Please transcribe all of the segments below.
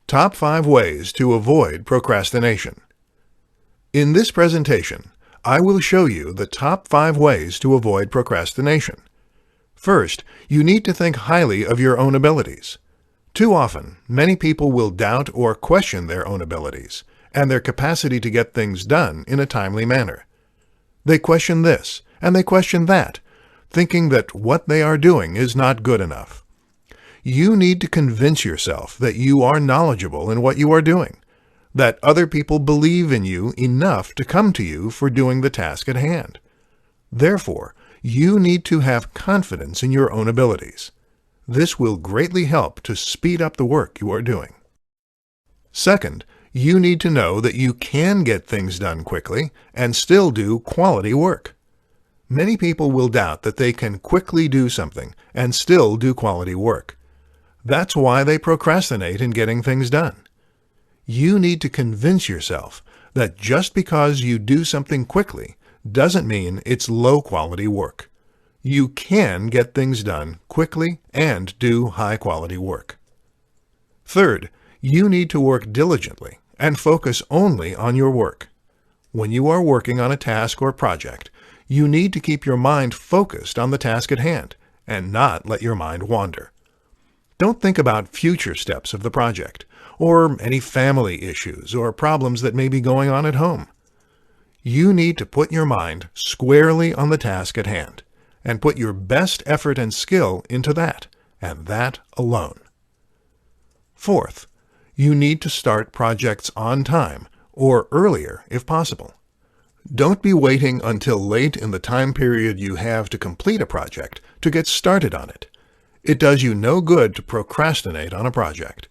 Top 5 Ways to Avoid Procrastination. In this presentation, I will show you the top 5 ways to avoid procrastination. First, you need to think highly of your own abilities. Too often, many people will doubt or question their own abilities and their capacity to get things done in a timely manner. They question this and they question that, thinking that what they are doing is not good enough. You need to convince yourself that you are knowledgeable in what you are doing, that other people believe in you enough to come to you for doing the task at hand. Therefore, you need to have confidence in your own abilities. This will greatly help to speed up the work you are doing. Second, you need to know that you can get things done quickly and still do quality work. Many people will doubt that they can quickly do something and still do quality work. That's why they procrastinate in getting things done. You need to convince yourself that just because you do something quickly doesn't mean it's low-quality work. You can get things done quickly and do high-quality work. Third, you need to work diligently and focus only on your work. When you are working on a task or project, you need to keep your mind focused on the task at hand and not let your mind wander. Don't think about future steps of the project, or any family issues or problems that may be going on at home. You need to put your mind squarely on the task at hand, and put your best effort and skill into that, and that alone. Fourth, you need to start projects on time, or earlier if possible. Don't be waiting until late in the time period you have to complete a project to get started on it. It does you no good to procrastinate on a project.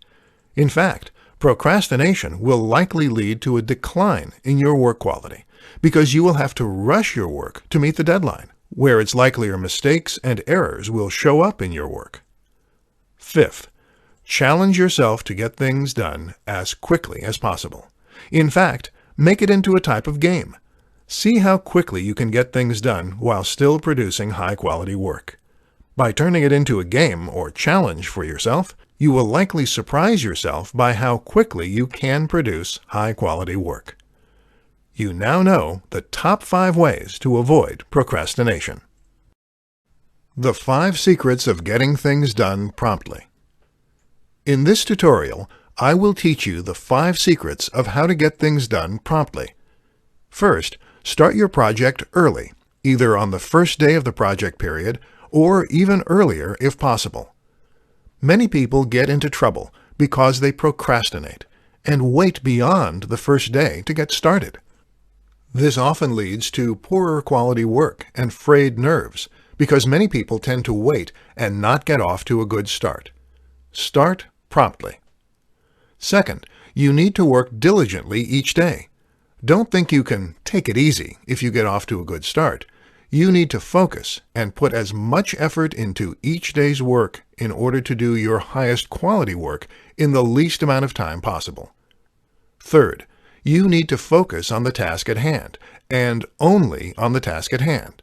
In fact, procrastination will likely lead to a decline in your work quality because you will have to rush your work to meet the deadline, where it's likelier mistakes and errors will show up in your work. Fifth, challenge yourself to get things done as quickly as possible. In fact, make it into a type of game. See how quickly you can get things done while still producing high-quality work. By turning it into a game or challenge for yourself, you will likely surprise yourself by how quickly you can produce high-quality work. You now know the top 5 ways to avoid procrastination. The 5 secrets of getting things done promptly. In this tutorial, I will teach you the 5 secrets of how to get things done promptly. First, start your project early, either on the first day of the project period or even earlier if possible. Many people get into trouble because they procrastinate and wait beyond the first day to get started. This often leads to poorer quality work and frayed nerves because many people tend to wait and not get off to a good start. Start promptly. Second, you need to work diligently each day. Don't think you can take it easy if you get off to a good start. You need to focus and put as much effort into each day's work in order to do your highest quality work in the least amount of time possible. Third, you need to focus on the task at hand, and only on the task at hand.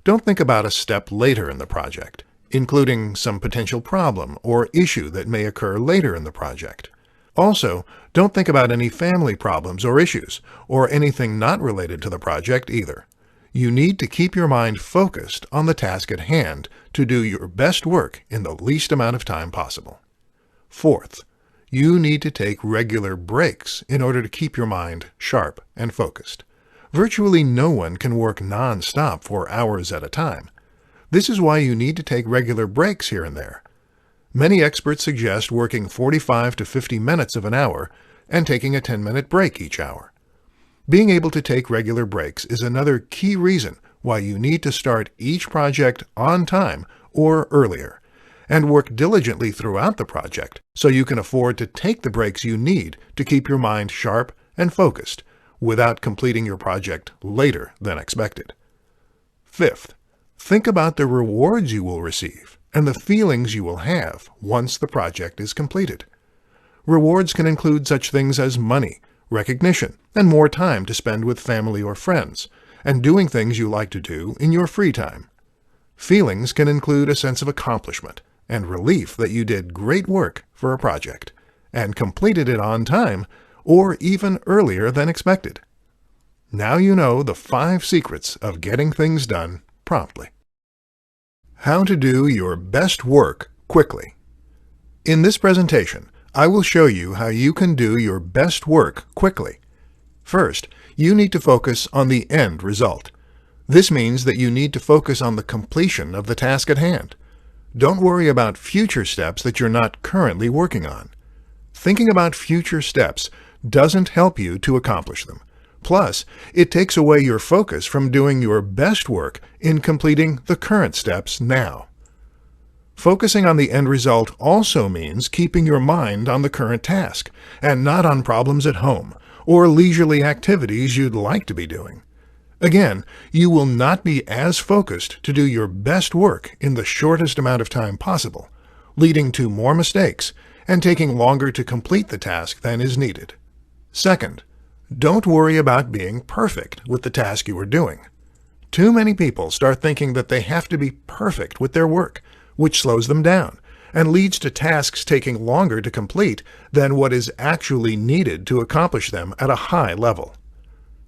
Don't think about a step later in the project, including some potential problem or issue that may occur later in the project. Also, don't think about any family problems or issues, or anything not related to the project either. You need to keep your mind focused on the task at hand to do your best work in the least amount of time possible. Fourth, you need to take regular breaks in order to keep your mind sharp and focused. Virtually no one can work non-stop for hours at a time. This is why you need to take regular breaks here and there. Many experts suggest working 45 to 50 minutes of an hour and taking a 10-minute break each hour. Being able to take regular breaks is another key reason why you need to start each project on time or earlier, and work diligently throughout the project so you can afford to take the breaks you need to keep your mind sharp and focused without completing your project later than expected. Fifth, think about the rewards you will receive and the feelings you will have once the project is completed. Rewards can include such things as money, recognition, and more time to spend with family or friends, and doing things you like to do in your free time. Feelings can include a sense of accomplishment and relief that you did great work for a project, and completed it on time or even earlier than expected. Now you know the 5 secrets of getting things done promptly. How to do your best work quickly. In this presentation, I will show you how you can do your best work quickly. First, you need to focus on the end result. This means that you need to focus on the completion of the task at hand. Don't worry about future steps that you're not currently working on. Thinking about future steps doesn't help you to accomplish them. Plus, it takes away your focus from doing your best work in completing the current steps now. Focusing on the end result also means keeping your mind on the current task and not on problems at home or leisurely activities you'd like to be doing. Again, you will not be as focused to do your best work in the shortest amount of time possible, leading to more mistakes and taking longer to complete the task than is needed. Second, don't worry about being perfect with the task you are doing. Too many people start thinking that they have to be perfect with their work, which slows them down and leads to tasks taking longer to complete than what is actually needed to accomplish them at a high level.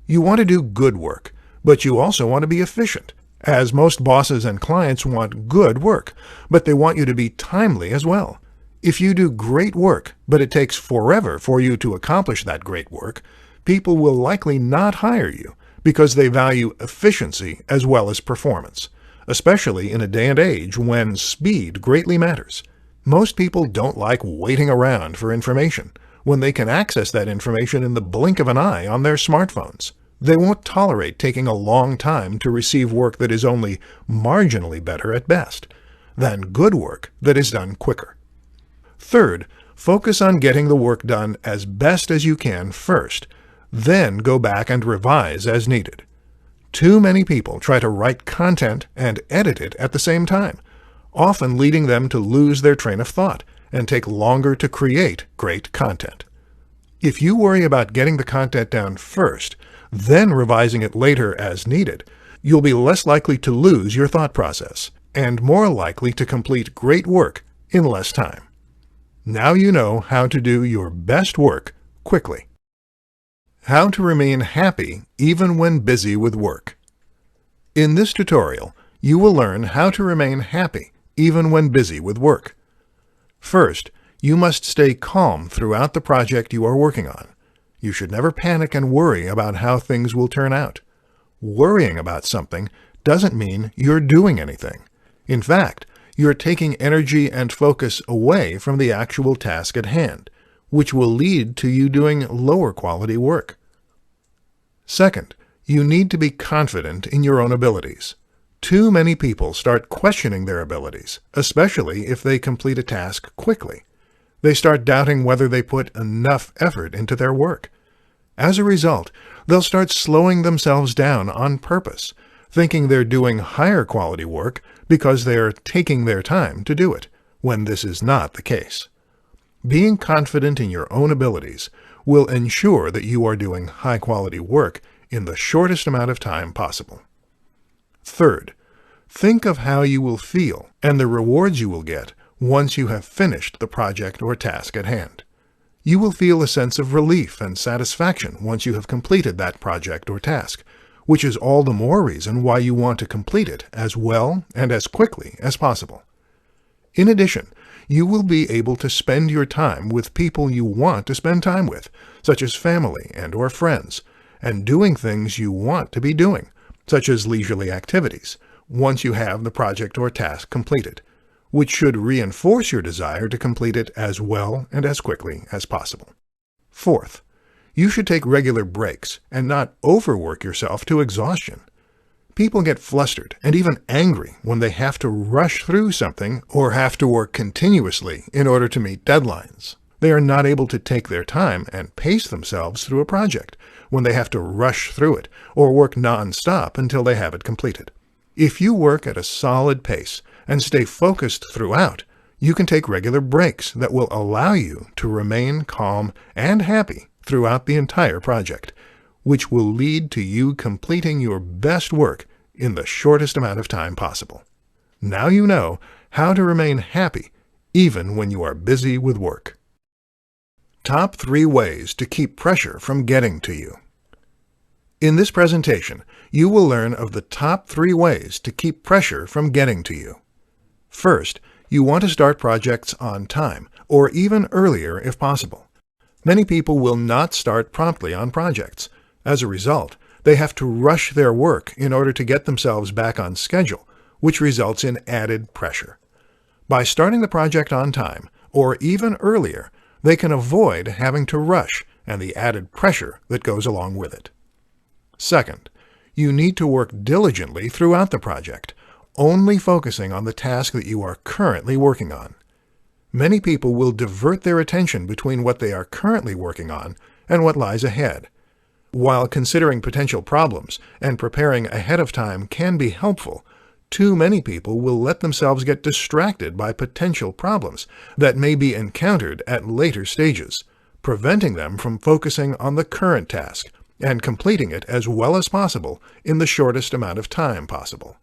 You want to do good work, but you also want to be efficient, as most bosses and clients want good work, but they want you to be timely as well. If you do great work, but it takes forever for you to accomplish that great work, people will likely not hire you because they value efficiency as well as performance, especially in a day and age when speed greatly matters. Most people don't like waiting around for information when they can access that information in the blink of an eye on their smartphones. They won't tolerate taking a long time to receive work that is only marginally better at best than good work that is done quicker. Third, focus on getting the work done as best as you can first, then go back and revise as needed. Too many people try to write content and edit it at the same time, often leading them to lose their train of thought and take longer to create great content. If you worry about getting the content down first, then revising it later as needed, you'll be less likely to lose your thought process and more likely to complete great work in less time. Now you know how to do your best work quickly. How to remain happy even when busy with work. In this tutorial, you will learn how to remain happy even when busy with work. First, you must stay calm throughout the project you are working on. You should never panic and worry about how things will turn out. Worrying about something doesn't mean you're doing anything. In fact, you're taking energy and focus away from the actual task at hand, which will lead to you doing lower quality work. Second, you need to be confident in your own abilities. Too many people start questioning their abilities, especially if they complete a task quickly. They start doubting whether they put enough effort into their work. As a result, they'll start slowing themselves down on purpose, thinking they're doing higher quality work because they're taking their time to do it, when this is not the case. Being confident in your own abilities will ensure that you are doing high-quality work in the shortest amount of time possible. Third, think of how you will feel and the rewards you will get once you have finished the project or task at hand. You will feel a sense of relief and satisfaction once you have completed that project or task, which is all the more reason why you want to complete it as well and as quickly as possible. In addition, you will be able to spend your time with people you want to spend time with, such as family and/or friends, and doing things you want to be doing, such as leisurely activities, once you have the project or task completed, which should reinforce your desire to complete it as well and as quickly as possible. Fourth, you should take regular breaks and not overwork yourself to exhaustion. People get flustered and even angry when they have to rush through something or have to work continuously in order to meet deadlines. They are not able to take their time and pace themselves through a project when they have to rush through it or work non-stop until they have it completed. If you work at a solid pace and stay focused throughout, you can take regular breaks that will allow you to remain calm and happy throughout the entire project, which will lead to you completing your best work in the shortest amount of time possible. Now you know how to remain happy even when you are busy with work. Top 3 ways to keep pressure from getting to you. In this presentation, you will learn of the top 3 ways to keep pressure from getting to you. First, you want to start projects on time, or even earlier if possible. Many people will not start promptly on projects. As a result, they have to rush their work in order to get themselves back on schedule, which results in added pressure. By starting the project on time, or even earlier, they can avoid having to rush and the added pressure that goes along with it. Second, you need to work diligently throughout the project, only focusing on the task that you are currently working on. Many people will divert their attention between what they are currently working on and what lies ahead. While considering potential problems and preparing ahead of time can be helpful, too many people will let themselves get distracted by potential problems that may be encountered at later stages, preventing them from focusing on the current task and completing it as well as possible in the shortest amount of time possible.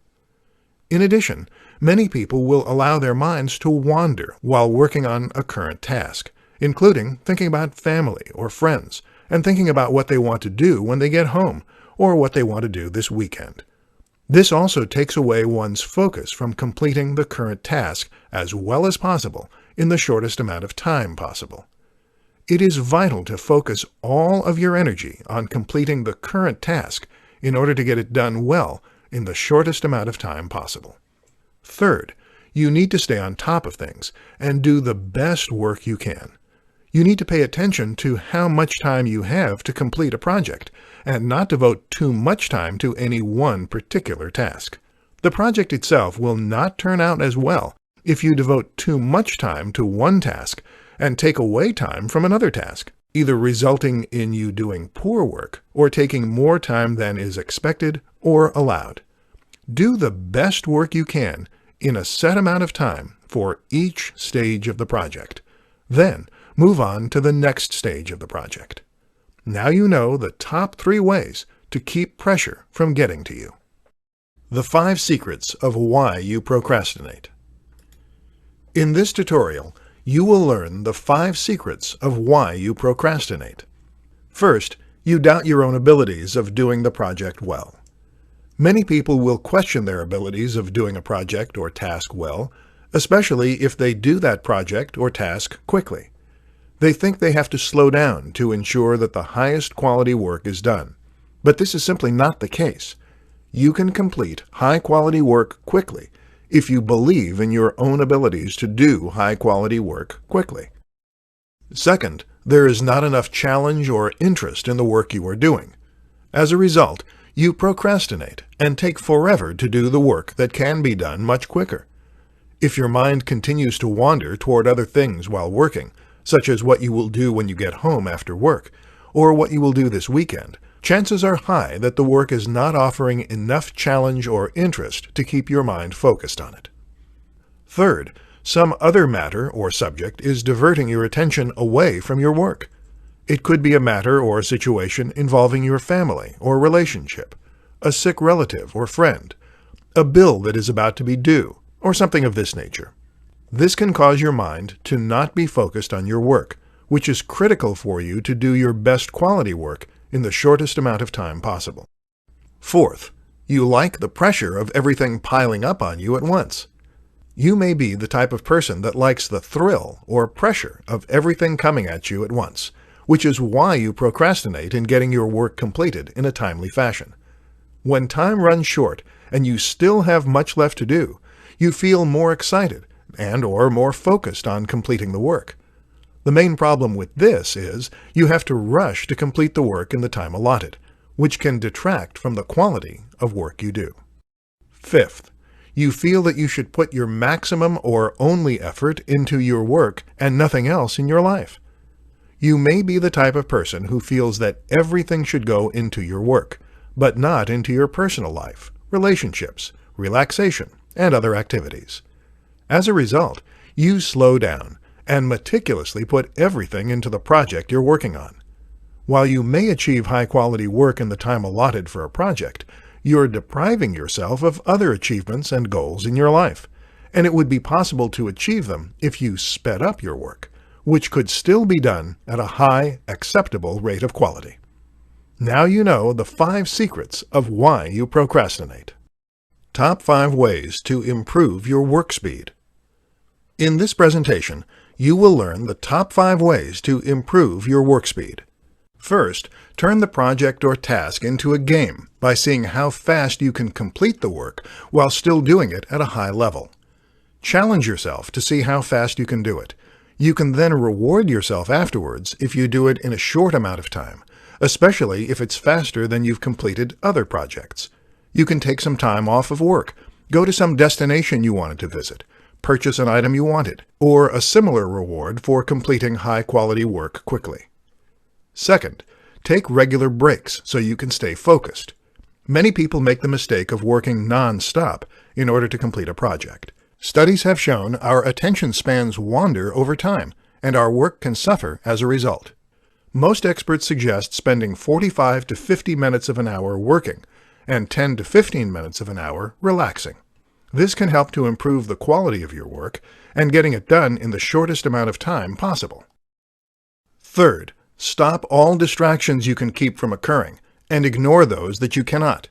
In addition, many people will allow their minds to wander while working on a current task, including thinking about family or friends and thinking about what they want to do when they get home or what they want to do this weekend. This also takes away one's focus from completing the current task as well as possible in the shortest amount of time possible. It is vital to focus all of your energy on completing the current task in order to get it done well in the shortest amount of time possible. Third, you need to stay on top of things and do the best work you can. You need to pay attention to how much time you have to complete a project and not devote too much time to any one particular task. The project itself will not turn out as well if you devote too much time to one task and take away time from another task, either resulting in you doing poor work or taking more time than is expected or allowed. Do the best work you can in a set amount of time for each stage of the project. Then, move on to the next stage of the project. Now you know the top 3 ways to keep pressure from getting to you. The 5 secrets of why you procrastinate. In this tutorial, you will learn the 5 secrets of why you procrastinate. First, you doubt your own abilities of doing the project well. Many people will question their abilities of doing a project or task well, especially if they do that project or task quickly. They think they have to slow down to ensure that the highest quality work is done. But this is simply not the case. You can complete high-quality work quickly if you believe in your own abilities to do high-quality work quickly. Second, there is not enough challenge or interest in the work you are doing. As a result, you procrastinate and take forever to do the work that can be done much quicker. If your mind continues to wander toward other things while working, such as what you will do when you get home after work, or what you will do this weekend, chances are high that the work is not offering enough challenge or interest to keep your mind focused on it. Third, some other matter or subject is diverting your attention away from your work. It could be a matter or situation involving your family or relationship, a sick relative or friend, a bill that is about to be due, or something of this nature. This can cause your mind to not be focused on your work, which is critical for you to do your best quality work in the shortest amount of time possible. Fourth, you like the pressure of everything piling up on you at once. You may be the type of person that likes the thrill or pressure of everything coming at you at once, which is why you procrastinate in getting your work completed in a timely fashion. When time runs short and you still have much left to do, you feel more excited and/or more focused on completing the work. The main problem with this is you have to rush to complete the work in the time allotted, which can detract from the quality of work you do. Fifth, you feel that you should put your maximum or only effort into your work and nothing else in your life. You may be the type of person who feels that everything should go into your work, but not into your personal life, relationships, relaxation, and other activities. As a result, you slow down and meticulously put everything into the project you're working on. While you may achieve high-quality work in the time allotted for a project, you're depriving yourself of other achievements and goals in your life, and it would be possible to achieve them if you sped up your work, which could still be done at a high, acceptable rate of quality. Now you know the 5 secrets of why you procrastinate. Top 5 ways to improve your work speed. In this presentation, you will learn the top 5 ways to improve your work speed. First, turn the project or task into a game by seeing how fast you can complete the work while still doing it at a high level. Challenge yourself to see how fast you can do it. You can then reward yourself afterwards if you do it in a short amount of time, especially if it's faster than you've completed other projects. You can take some time off of work, go to some destination you wanted to visit, purchase an item you wanted, or a similar reward for completing high-quality work quickly. Second, take regular breaks so you can stay focused. Many people make the mistake of working non-stop in order to complete a project. Studies have shown our attention spans wander over time, and our work can suffer as a result. Most experts suggest spending 45 to 50 minutes of an hour working, and 10 to 15 minutes of an hour relaxing. This can help to improve the quality of your work and getting it done in the shortest amount of time possible. Third, stop all distractions you can keep from occurring, and ignore those that you cannot.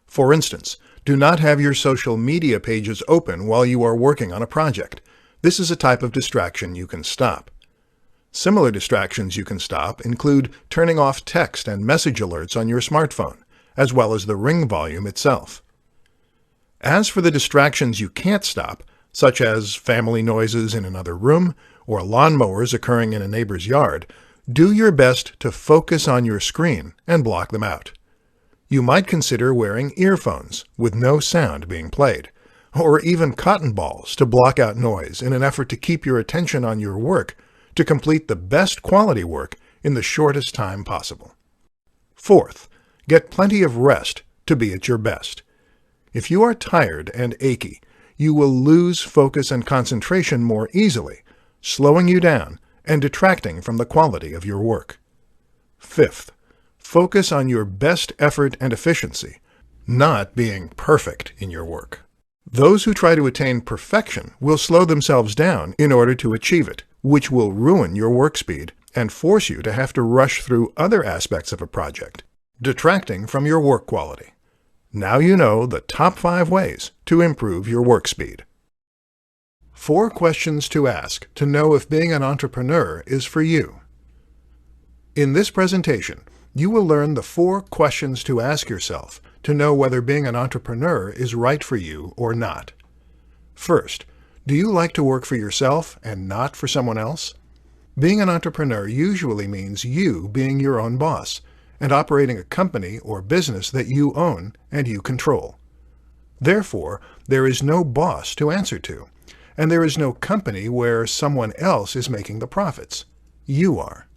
For instance, do not have your social media pages open while you are working on a project. This is a type of distraction you can stop. Similar distractions you can stop include turning off text and message alerts on your smartphone, as well as the ring volume itself. As for the distractions you can't stop, such as family noises in another room or lawnmowers occurring in a neighbor's yard, do your best to focus on your screen and block them out. You might consider wearing earphones with no sound being played, or even cotton balls to block out noise in an effort to keep your attention on your work to complete the best quality work in the shortest time possible. Fourth, get plenty of rest to be at your best. If you are tired and achy, you will lose focus and concentration more easily, slowing you down and detracting from the quality of your work. Fifth, focus on your best effort and efficiency, not being perfect in your work. Those who try to attain perfection will slow themselves down in order to achieve it, which will ruin your work speed and force you to have to rush through other aspects of a project, detracting from your work quality. Now you know the top 5 ways to improve your work speed. 4 questions to ask to know if being an entrepreneur is for you. In this presentation, you will learn the 4 questions to ask yourself to know whether being an entrepreneur is right for you or not. First, do you like to work for yourself and not for someone else? Being an entrepreneur usually means you being your own boss and operating a company or business that you own and you control. Therefore, there is no boss to answer to, and there is no company where someone else is making the profits. You are.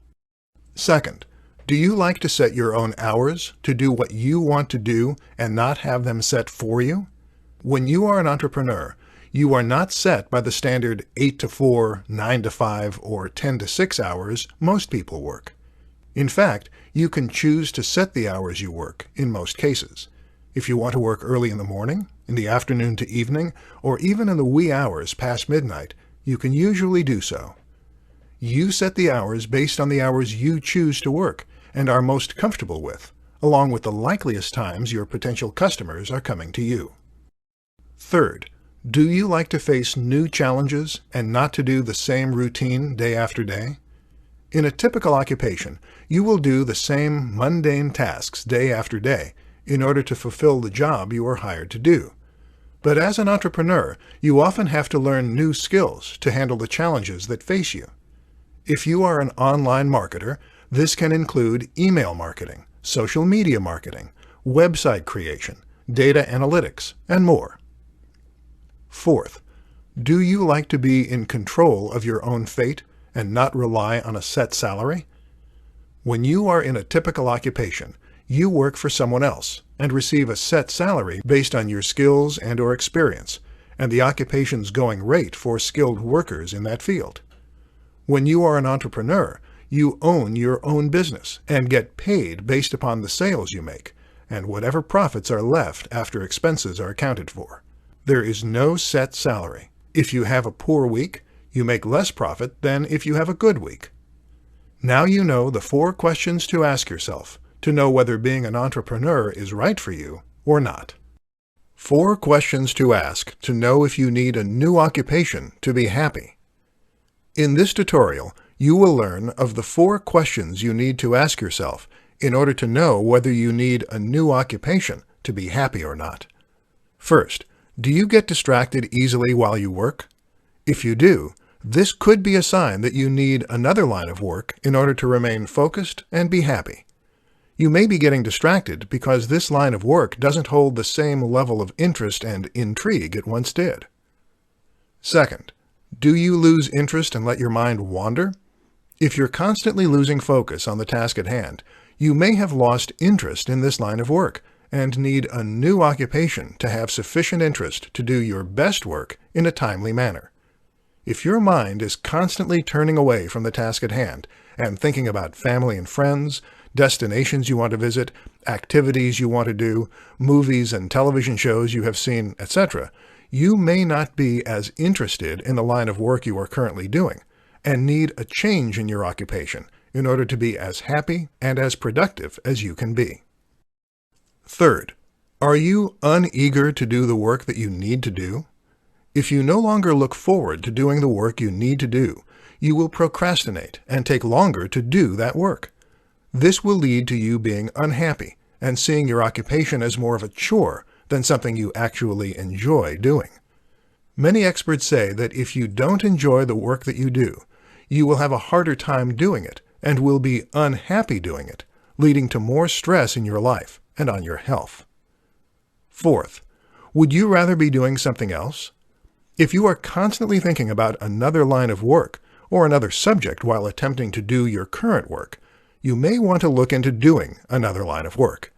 Second, do you like to set your own hours to do what you want to do and not have them set for you? When you are an entrepreneur, you are not set by the standard 8 to 4, 9 to 5, or 10 to 6 hours most people work. In fact, you can choose to set the hours you work in most cases. If you want to work early in the morning, in the afternoon to evening, or even in the wee hours past midnight, you can usually do so. You set the hours based on the hours you choose to work and are most comfortable with, along with the likeliest times your potential customers are coming to you. Third, do you like to face new challenges and not to do the same routine day after day? In a typical occupation, you will do the same mundane tasks day after day in order to fulfill the job you are hired to do. But as an entrepreneur, you often have to learn new skills to handle the challenges that face you. If you are an online marketer, this can include email marketing, social media marketing, website creation, data analytics, and more. Fourth, do you like to be in control of your own fate and not rely on a set salary? When you are in a typical occupation, you work for someone else and receive a set salary based on your skills and/or experience, and the occupation's going rate for skilled workers in that field. When you are an entrepreneur, you own your own business and get paid based upon the sales you make, and whatever profits are left after expenses are accounted for. There is no set salary. If you have a poor week, You make less profit than if you have a good week. Now you know the 4 questions to ask yourself to know whether being an entrepreneur is right for you or not. 4 questions to ask to know if you need a new occupation to be happy. In this tutorial, you will learn of the 4 questions you need to ask yourself in order to know whether you need a new occupation to be happy or not. First, do you get distracted easily while you work? If you do, this could be a sign that you need another line of work in order to remain focused and be happy. You may be getting distracted because this line of work doesn't hold the same level of interest and intrigue it once did. Second, do you lose interest and let your mind wander? If you're constantly losing focus on the task at hand, you may have lost interest in this line of work and need a new occupation to have sufficient interest to do your best work in a timely manner. If your mind is constantly turning away from the task at hand and thinking about family and friends, destinations you want to visit, activities you want to do, movies and television shows you have seen, etc., you may not be as interested in the line of work you are currently doing and need a change in your occupation in order to be as happy and as productive as you can be. Third, are you uneager to do the work that you need to do? If you no longer look forward to doing the work you need to do, you will procrastinate and take longer to do that work. This will lead to you being unhappy and seeing your occupation as more of a chore than something you actually enjoy doing. Many experts say that if you don't enjoy the work that you do, you will have a harder time doing it and will be unhappy doing it, leading to more stress in your life and on your health. Fourth, would you rather be doing something else? If you are constantly thinking about another line of work or another subject while attempting to do your current work, you may want to look into doing another line of work.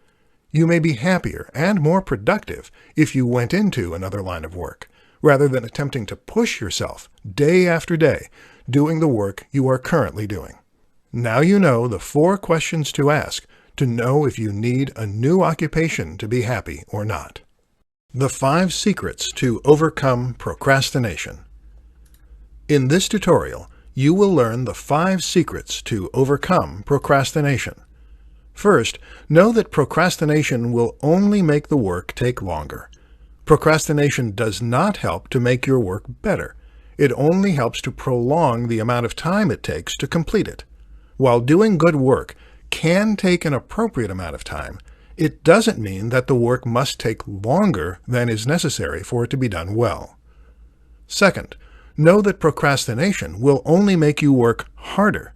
You may be happier and more productive if you went into another line of work, rather than attempting to push yourself day after day doing the work you are currently doing. Now you know the 4 questions to ask to know if you need a new occupation to be happy or not. The 5 secrets to overcome procrastination. In this tutorial, you will learn the 5 secrets to overcome procrastination. First, know that procrastination will only make the work take longer. Procrastination does not help to make your work better. It only helps to prolong the amount of time it takes to complete it. While doing good work can take an appropriate amount of time, it doesn't mean that the work must take longer than is necessary for it to be done well. Second, know that procrastination will only make you work harder.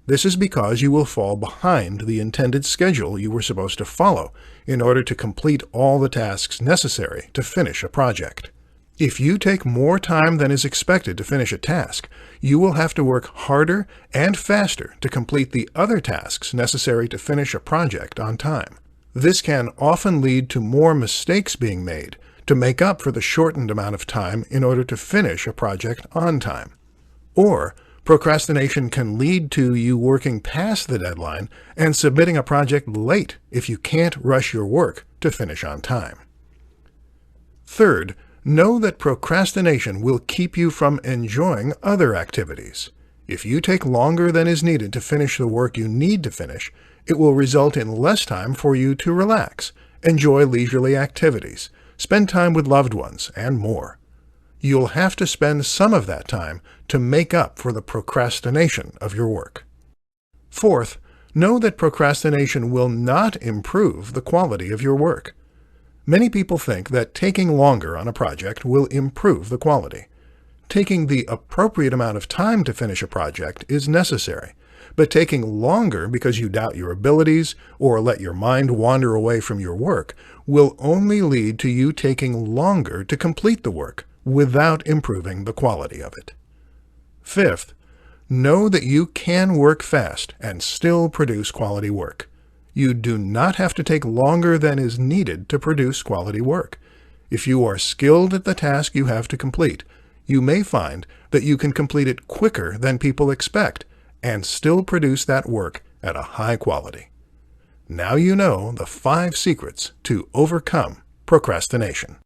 This is because you will fall behind the intended schedule you were supposed to follow in order to complete all the tasks necessary to finish a project. If you take more time than is expected to finish a task, you will have to work harder and faster to complete the other tasks necessary to finish a project on time. This can often lead to more mistakes being made to make up for the shortened amount of time in order to finish a project on time. Or, procrastination can lead to you working past the deadline and submitting a project late if you can't rush your work to finish on time. Third, know that procrastination will keep you from enjoying other activities. If you take longer than is needed to finish the work you need to finish, it will result in less time for you to relax, enjoy leisurely activities, spend time with loved ones, and more. You'll have to spend some of that time to make up for the procrastination of your work. Fourth, know that procrastination will not improve the quality of your work. Many people think that taking longer on a project will improve the quality. Taking the appropriate amount of time to finish a project is necessary, but taking longer because you doubt your abilities or let your mind wander away from your work will only lead to you taking longer to complete the work without improving the quality of it. Fifth, know that you can work fast and still produce quality work. You do not have to take longer than is needed to produce quality work. If you are skilled at the task you have to complete, you may find that you can complete it quicker than people expect and still produce that work at a high quality. Now you know the 5 secrets to overcome procrastination.